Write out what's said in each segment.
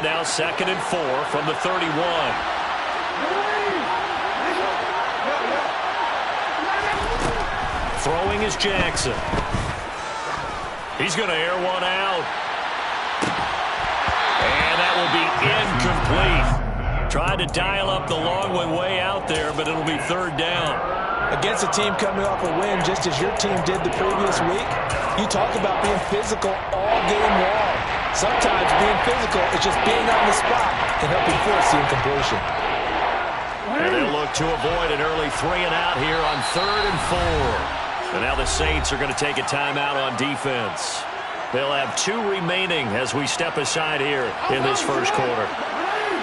now 2nd and 4 from the 31. Throwing is Jackson. He's going to air one out. And that will be incomplete. Tried to dial up the long one way out there, but it'll be 3rd down. Against a team coming off a win, just as your team did the previous week, you talk about being physical all game long. Sometimes being physical is just being on the spot and helping force the incompletion. And they'll look to avoid an early 3-and-out here on 3rd and 4. And now the Saints are going to take a timeout on defense. They'll have 2 remaining as we step aside here in this first quarter.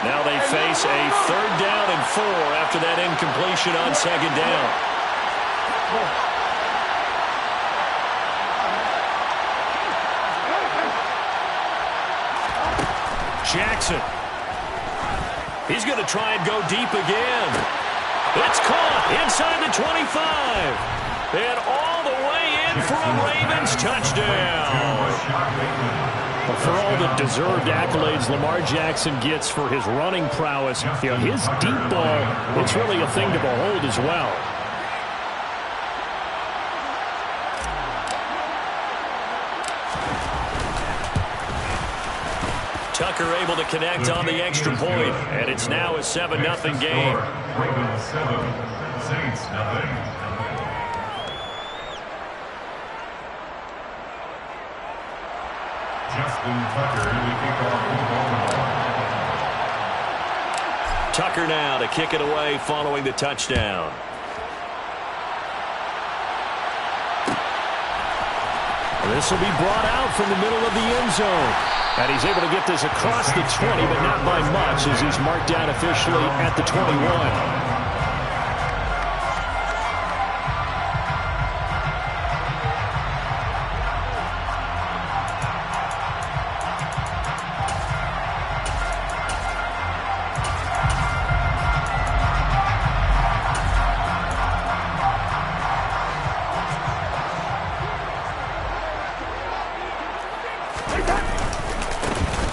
Now they face a 3rd down and 4 after that incompletion on 2nd down. Jackson. He's going to try and go deep again. It's caught inside the 25. And all the way in for a Ravens touchdown. For all the deserved accolades Lamar Jackson gets for his running prowess, his deep ball, it's really a thing to behold as well. Tucker able to connect on the extra point, and it's now a 7-0 game. Ravens 7, Saints nothing. Tucker now to kick it away following the touchdown. This will be brought out from the middle of the end zone. And he's able to get this across the 20, but not by much as he's marked down officially at the 21.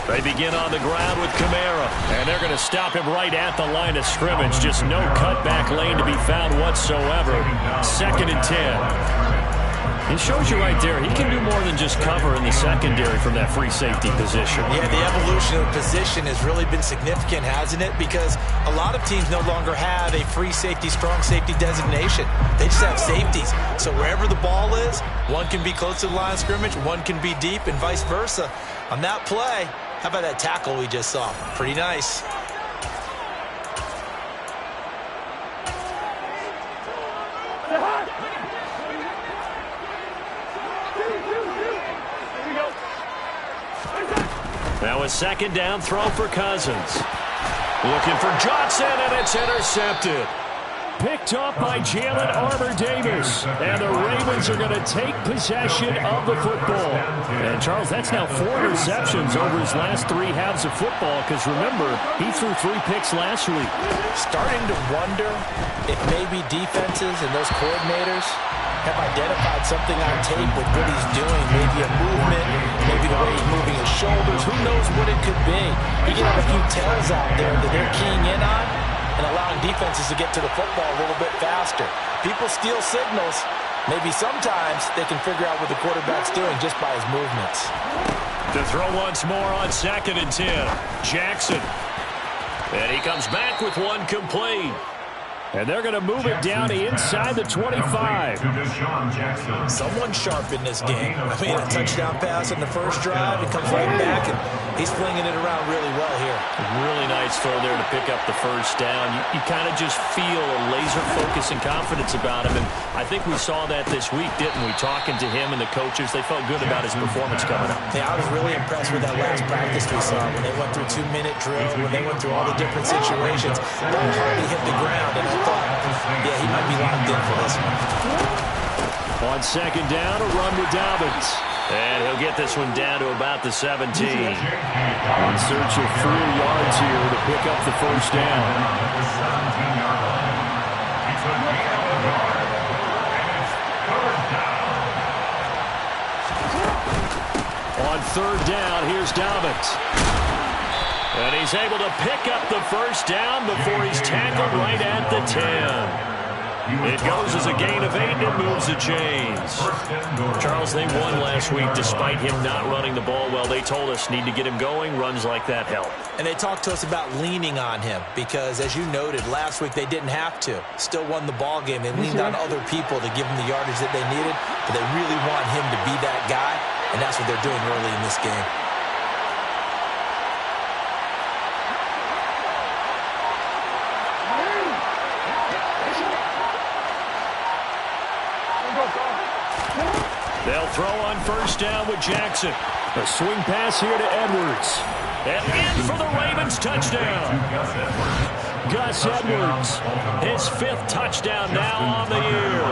They begin on the ground with Kamara, and they're going to stop him right at the line of scrimmage. Just no cutback lane to be found whatsoever. 2nd and 10. It shows you right there, he can do more than just cover in the secondary from that free safety position. Yeah, the evolution of the position has really been significant, hasn't it? Because a lot of teams no longer have a free safety, strong safety designation. They just have safeties. So wherever the ball is, one can be close to the line of scrimmage, one can be deep, and vice versa. On that play, how about that tackle we just saw? Pretty nice. Now a 2nd down throw for Cousins. Looking for Johnson, and it's intercepted. Picked up by Jalen Armour-Davis. And the Ravens are going to take possession of the football. And, Charles, that's now 4 receptions over his last 3 halves of football. Because, remember, he threw 3 picks last week. Starting to wonder if maybe defenses and those coordinators have identified something on tape with what he's doing. Maybe a movement, maybe the way he's moving his shoulders. Who knows what it could be? He can have a few tells out there that they're keying in on and allowing defenses to get to the football a little bit faster. People steal signals. Maybe sometimes they can figure out what the quarterback's doing just by his movements. To throw once more on 2nd and 10. Jackson. And he comes back with one complete. And they're going to move it down to inside the 25. Someone sharp in this game. I mean, a touchdown pass on the first drive. It comes right back, and he's flinging it around really well here. Really nice throw there to pick up the first down. You kind of just feel a laser focus and confidence about him. And I think we saw that this week, didn't we? Talking to him and the coaches, they felt good about his performance coming up. Yeah, I was really impressed with that last practice we saw when they went through 2-minute drills, when they went through all the different situations. Ball hardly hit the ground, and I thought, yeah, he might be locked in for this one. On 2nd down, a run with Dobbins. And he'll get this one down to about the 17. In search of 4 yards here to pick up the first down. On 3rd down, here's Dobbins. he's able to pick up the first down before he's tackled right at the 10. It goes as a gain of 8, and it moves the chains. Charles, they won last week despite him not running the ball well. They told us need to get him going. Runs like that help. And they talked to us about leaning on him because, as you noted, last week they didn't have to. Still won the ball game. They leaned on other people to give them the yardage that they needed, but they really want him to be that guy, and that's what they're doing early in this game. They'll throw on first down with Jackson. A swing pass here to Edwards. And in for the Ravens touchdown. Gus Edwards, his 5th touchdown now on the year.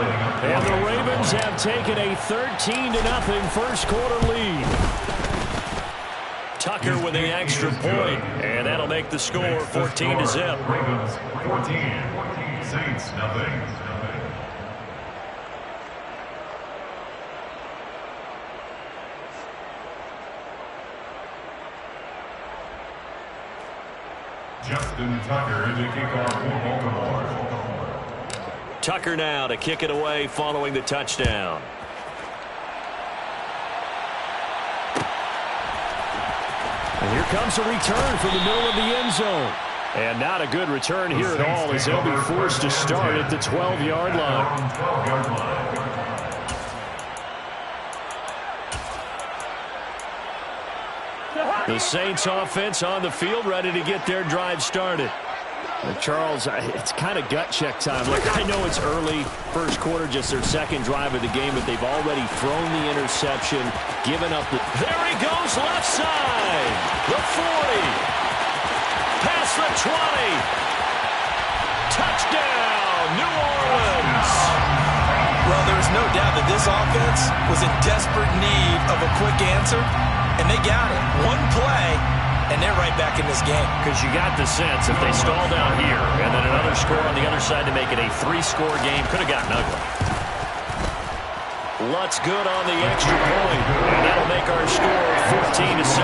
And the Ravens have taken a 13-0 first quarter lead. Tucker with the extra point, and that'll make the score 14-0. Ravens 14, Saints nothing. Justin Tucker to kick off for Baltimore. Tucker now to kick it away following the touchdown. And here comes a return from the middle of the end zone. And not a good return here at all as they'll be forced to start at the 12-yard line. The Saints offense on the field ready to get their drive started. Charles, it's kind of gut check time. Look, I know it's early, first quarter, just their second drive of the game, but they've already thrown the interception, given up the... There he goes, left side. The 40. Past the 20. Touchdown, New Orleans. Well, there's no doubt that this offense was in desperate need of a quick answer, and they got it. One play, and they're right back in this game. Because you got the sense if they stall down here and then another score on the other side to make it a 3-score game, could have gotten ugly. Lutz good on the extra point, and that'll make our score 14-7.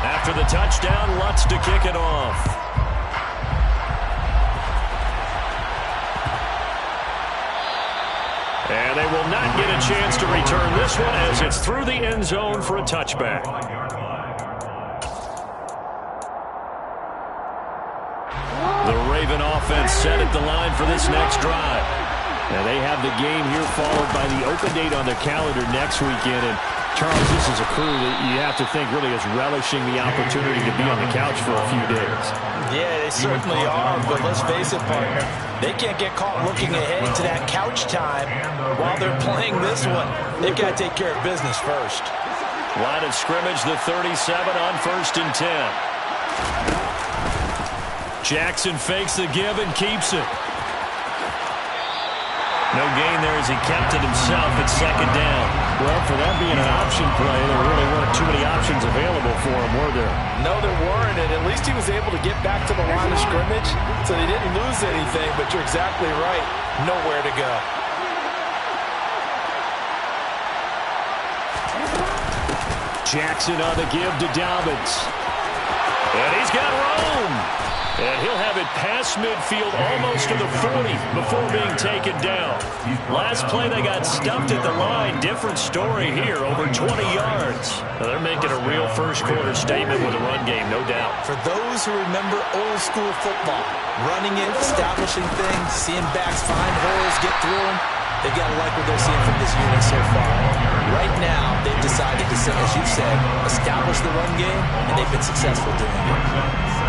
After the touchdown, Lutz to kick it off. And they will not get a chance to return this one as it's through the end zone for a touchback. The Raven offense set at the line for this next drive. And they have the game here followed by the open date on their calendar next weekend. And Charles, this is a crew that you have to think really is relishing the opportunity to be on the couch for a few days. Yeah, they certainly are, but let's face it, partner. They can't get caught looking ahead to that couch time while they're playing this one. They've got to take care of business first. Line of scrimmage, the 37 on 1st and 10. Jackson fakes the give and keeps it. No gain there as he kept it himself at 2nd down. Well, for that being an option play, there really weren't too many options available for him, were there? No, there weren't, and at least he was able to get back to the line of scrimmage, so they didn't lose anything, but you're exactly right. Nowhere to go. Jackson on the give to Dobbins. And he's got Rome. And he'll have it past midfield almost to the 40 before being taken down. Last play they got stuffed at the line. Different story here, over 20 yards. Now they're making a real first quarter statement with a run game, no doubt. For those who remember old school football, running it, establishing things, seeing backs find holes, get through them, they've got to like what they're seeing from this unit so far. Right now, they've decided to, as you said, establish the run game, and they've been successful doing it.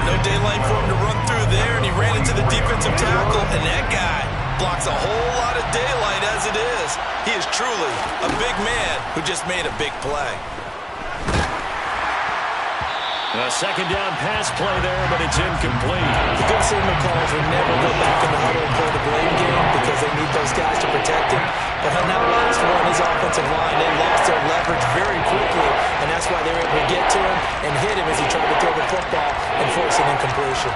No daylight for him to run through there, and he ran into the defensive tackle, and that guy blocks a whole lot of daylight as it is. He is truly a big man who just made a big play. A 2nd down pass play there, but it's incomplete. The good signal calls will never go back in the huddle and play the blame game because they need those guys to protect him. But on that last one, his offensive line, they lost their leverage very quickly, and that's why they were able to get to him and hit him as he tried to throw the football and force an incompletion.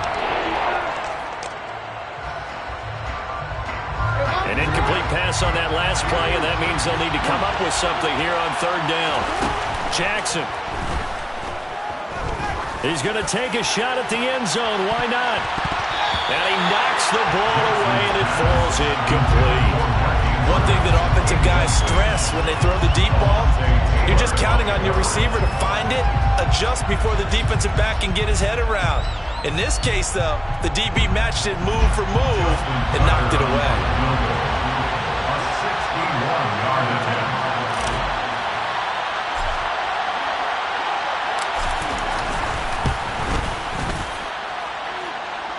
An incomplete pass on that last play, and that means they'll need to come up with something here on third down. Jackson. He's going to take a shot at the end zone. Why not? And he knocks the ball away, and it falls incomplete. One thing that offensive guys stress when they throw the deep ball, you're just counting on your receiver to find it, adjust before the defensive back can get his head around. In this case, though, the DB matched it move for move and knocked it away. A 61-yard attempt.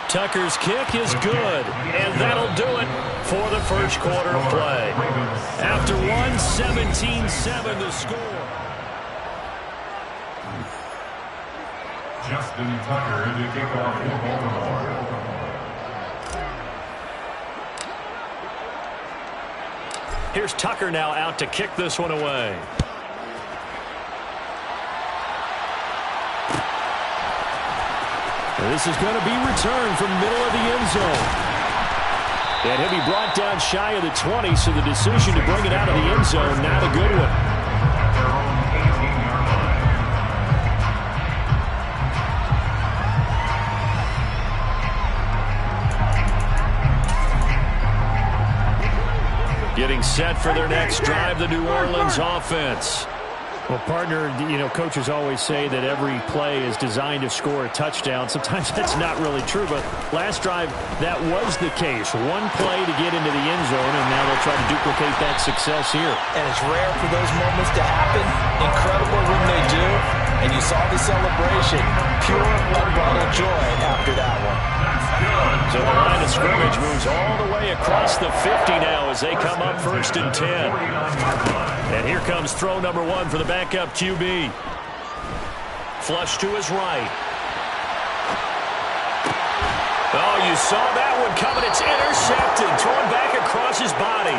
Tucker's kick is good, and that'll do it for the first quarter of play. After 17-7 the score. Justin Tucker to kick off for Baltimore. Here's Tucker now out to kick this one away. This is going to be returned from middle of the end zone. And he'll be brought down shy of the 20, so the decision to bring it out of the end zone, not a good one. Getting set for their next drive, the New Orleans offense. Well, partner, coaches always say that every play is designed to score a touchdown. Sometimes that's not really true, but last drive, that was the case. One play to get into the end zone, and now they'll try to duplicate that success here. And it's rare for those moments to happen. Incredible when they do. And you saw the celebration. Pure, unbridled joy after that one. So the line of scrimmage moves all the way across the 50 now as they come up 1st and 10. And here comes throw number 1 for the backup QB. Flush to his right. Oh, you saw that one coming. It's intercepted. Thrown back across his body.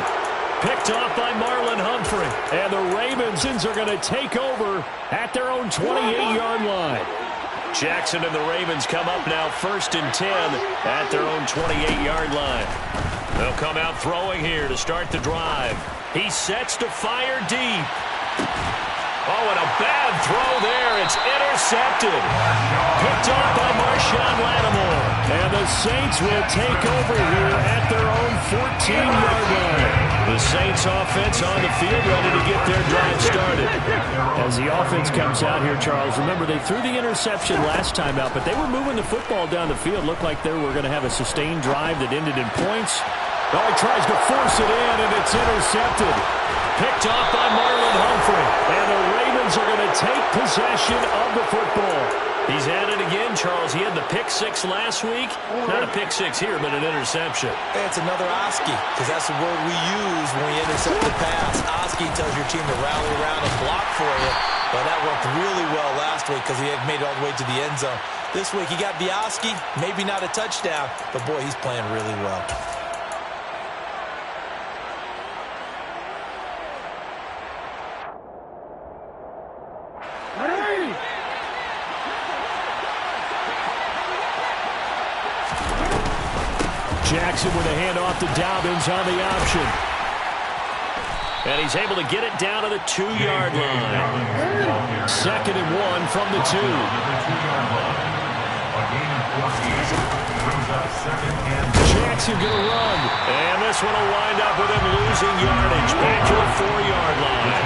Picked off by Marlon Humphrey. And the Ravens are going to take over at their own 28-yard line. Jackson and the Ravens come up now 1st and 10 at their own 28-yard line. They'll come out throwing here to start the drive. He sets to fire deep. Oh, and a bad throw there. It's intercepted. Picked off by Marshawn Lattimore. And the Saints will take over here at their own 14-yard line. The Saints offense on the field ready to get their drive started. As the offense comes out here, Charles, remember they threw the interception last time out, but they were moving the football down the field. Looked like they were going to have a sustained drive that ended in points. Oh, he tries to force it in, and it's intercepted. Picked off by Marlon Humphrey. And the Ravens are going to take possession of the football. He's at it again, Charles. He had the pick 6 last week. Not a pick 6 here, but an interception. It's another Oski, because that's the word we use when we intercept the pass. Oski tells your team to rally around and block for you. But that worked really well last week because he had made it all the way to the end zone. This week he got the Oski, maybe not a touchdown, but boy, he's playing really well. Jackson with a handoff to Dobbins on the option. And he's able to get it down to the 2-yard line. 2nd and 1 from the 2. Jackson going to run. And this one will wind up with him losing yardage. Back to the 4-yard line.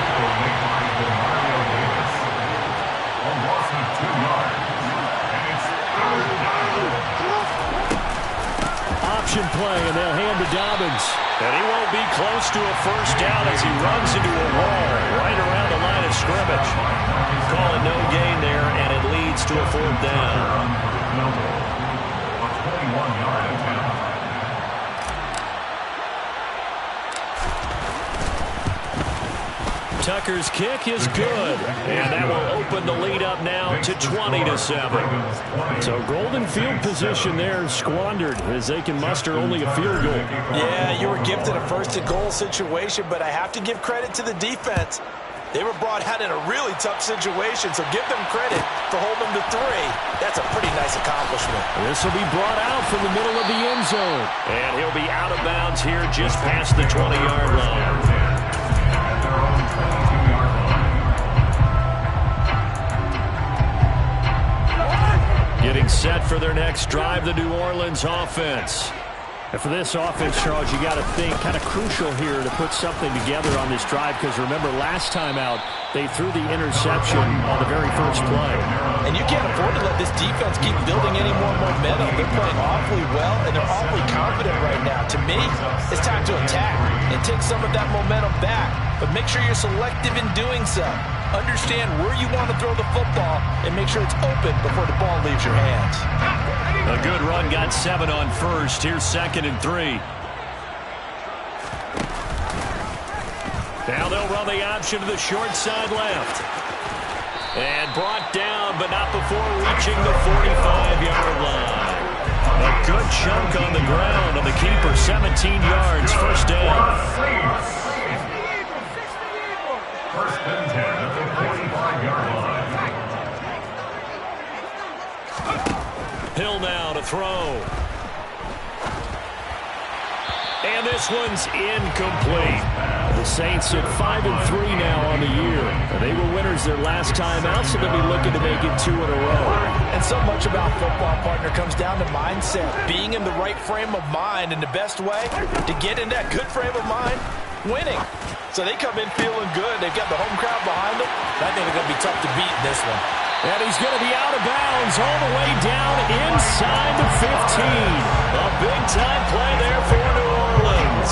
Option play, and they'll hand to Dobbins. And he won't be close to a first down as he runs into a wall right around the line of scrimmage. Call it no gain there, and it leads to a 4th down. A 21-yard attempt. Tucker's kick is good, and that will open the lead up now to 20-7. So golden field position there squandered as they can muster only a field goal. Yeah, you were gifted a 1st and goal situation, but I have to give credit to the defense. They were brought out in a really tough situation, so give them credit for holding them to 3. That's a pretty nice accomplishment. This will be brought out from the middle of the end zone. And he'll be out of bounds here just past the 20-yard line. Getting set for their next drive, the New Orleans offense. And for this offense, Charles, you got to think kind of crucial here to put something together on this drive, because remember last time out they threw the interception on the very first play. And you can't afford to let this defense keep building any more momentum. They're playing awfully well, and they're awfully confident right now. To me, it's time to attack and take some of that momentum back, but make sure you're selective in doing so. Understand where you want to throw the football and make sure it's open before the ball leaves your hands. A good run, got 7 on first. Here's 2nd and 3. Now they'll run the option to the short side left. And brought down, but not before reaching the 45-yard line. A good chunk on the ground on the keeper, 17 yards, first down. First and 10 at the 45-yard line. Hill now to throw. And this one's incomplete. The Saints at 5-3 now on the year. They were winners their last time out, so they'll be looking to make it 2 in a row. And so much about football, partner, comes down to mindset. Being in the right frame of mind, and the best way to get in that good frame of mind, winning. So they come in feeling good. They've got the home crowd behind them. I think they're going to be tough to beat in this one. And he's going to be out of bounds all the way down inside the 15. A big-time play there for New Orleans.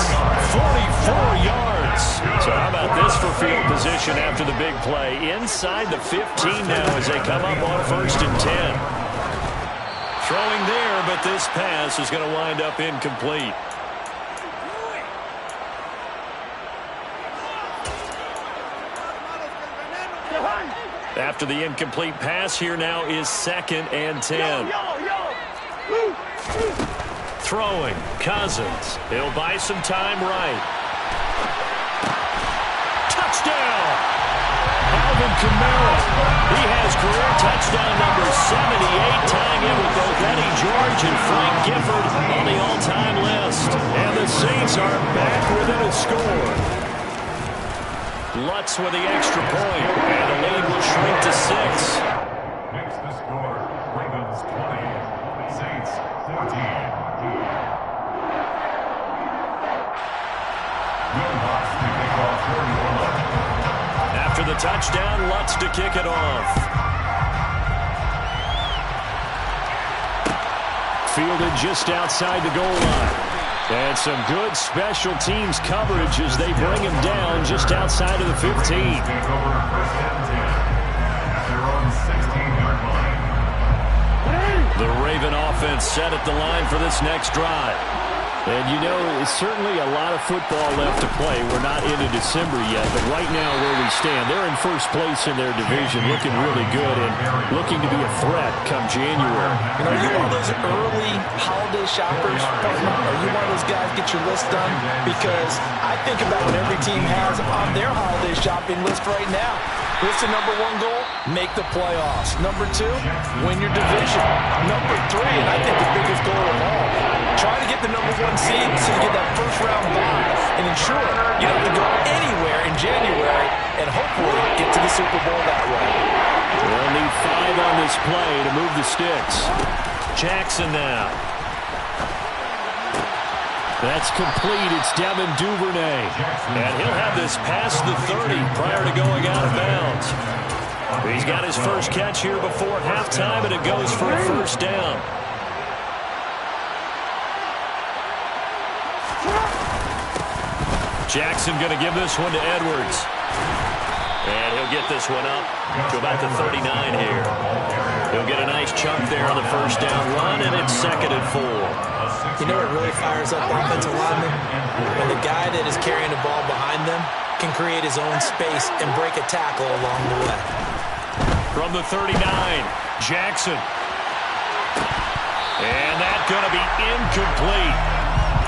44 yards. So how about this for field position after the big play? Inside the 15 now as they come up on 1st and 10. Throwing there, but this pass is going to wind up incomplete. After the incomplete pass, here now is 2nd and 10. Throwing, Cousins. He'll buy some time right. Touchdown! Alvin Kamara. He has career touchdown number 78, tying in with both Eddie George and Frank Gifford on the all-time list. And the Saints are back within a score. Lutz with the extra point, and the lead will shrink to 6. Makes the score. Ravens 20, Saints 14. Lutz to kick off for New Orleans. After the touchdown, Lutz to kick it off. Fielded just outside the goal line. And some good special teams coverage as they bring him down just outside of the 15. Take over 1st and 10 at their own 16-yard line. The Raven offense set at the line for this next drive. And you know, it's certainly a lot of football left to play. We're not into December yet, but right now where we stand, they're in first place in their division, looking really good and looking to be a threat come January. You know, are you one of those early holiday shoppers? Are you one of those guys get your list done? Because I think about what every team has on their holiday shopping list right now. What's the number 1 goal? Make the playoffs. Number 2, win your division. Number 3, and I think the biggest goal of all, try to get the number 1 seed so you get that first-round bye and ensure you don't have to go anywhere in January and hopefully get to the Super Bowl that way. They'll need 5 on this play to move the sticks. Jackson now. That's complete. It's Devin Duvernay. And he'll have this past the 30 prior to going out of bounds. He's got his first catch here before halftime, and it goes for a first down. Jackson going to give this one to Edwards. And he'll get this one up to about the 39 here. He'll get a nice chunk there on the first down run, and it's 2nd and 4. You know what really fires up offensive linemen? When the guy that is carrying the ball behind them can create his own space and break a tackle along the way. From the 39, Jackson. And that's going to be incomplete.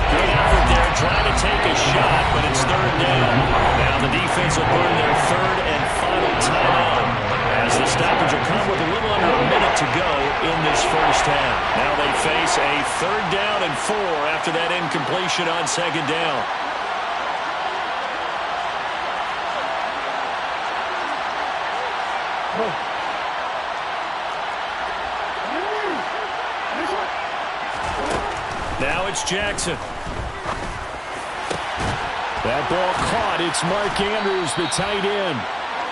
Good effort there, trying to take a shot, but it's 3rd down. Now the defense will burn their 3rd and first half. Now they face a 3rd down and 4 after that incompletion on 2nd down. Now it's Jackson. That ball caught. It's Mark Andrews, the tight end.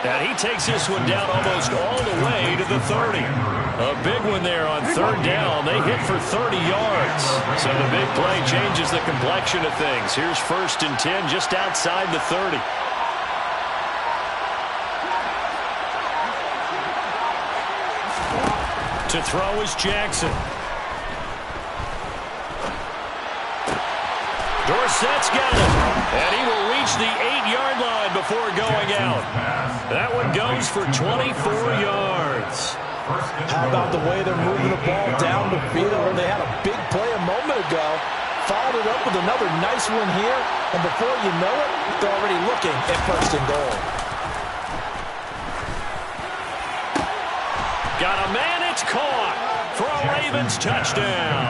And he takes this one down almost all the way to the 30. A big one there on 3rd down. They hit for 30 yards. So the big play changes the complexion of things. Here's 1st and 10 just outside the 30. To throw is Jackson. Dorsett's got it. And he will reach the 8-yard line before going out. That one goes for 24 yards. How about the way they're moving the ball down the field? They had a big play a moment ago. Followed it up with another nice one here. And before you know it, they're already looking at 1st and goal. Got a man, it's caught for a Ravens touchdown.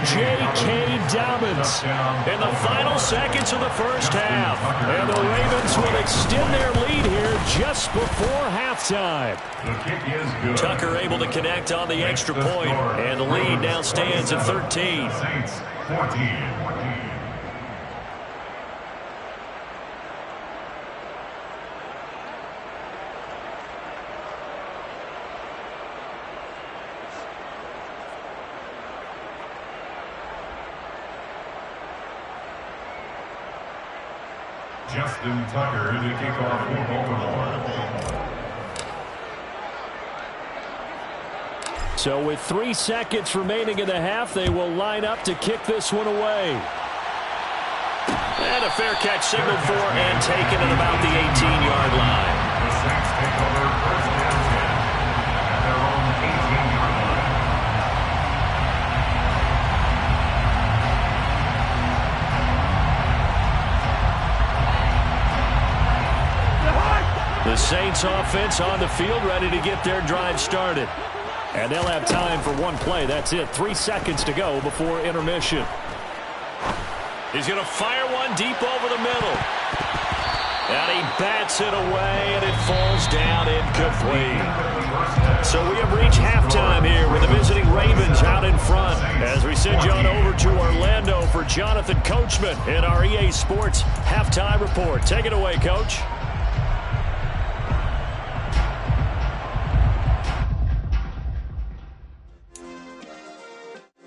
J.K. Dobbins In the final seconds of the first half. And the Ravens will extend their lead here just before halftime. The kick is good. Tucker able to connect on the extra point, and the lead now stands at 13. Saints 14. Justin Tucker to kick off for Baltimore. So with 3 seconds remaining in the half, they will line up to kick this one away. And a fair catch signaled for and taken at about the 18-yard line. The Saints take over 1st and 10 at their own 18-yard line. The Saints offense on the field, ready to get their drive started. And they'll have time for one play. That's it. 3 seconds to go before intermission. He's going to fire one deep over the middle. And he bats it away, and it falls down incomplete. So we have reached halftime here with the visiting Ravens out in front. As we send you on over to Orlando for Jonathan Coachman in our EA Sports Halftime Report. Take it away, Coach.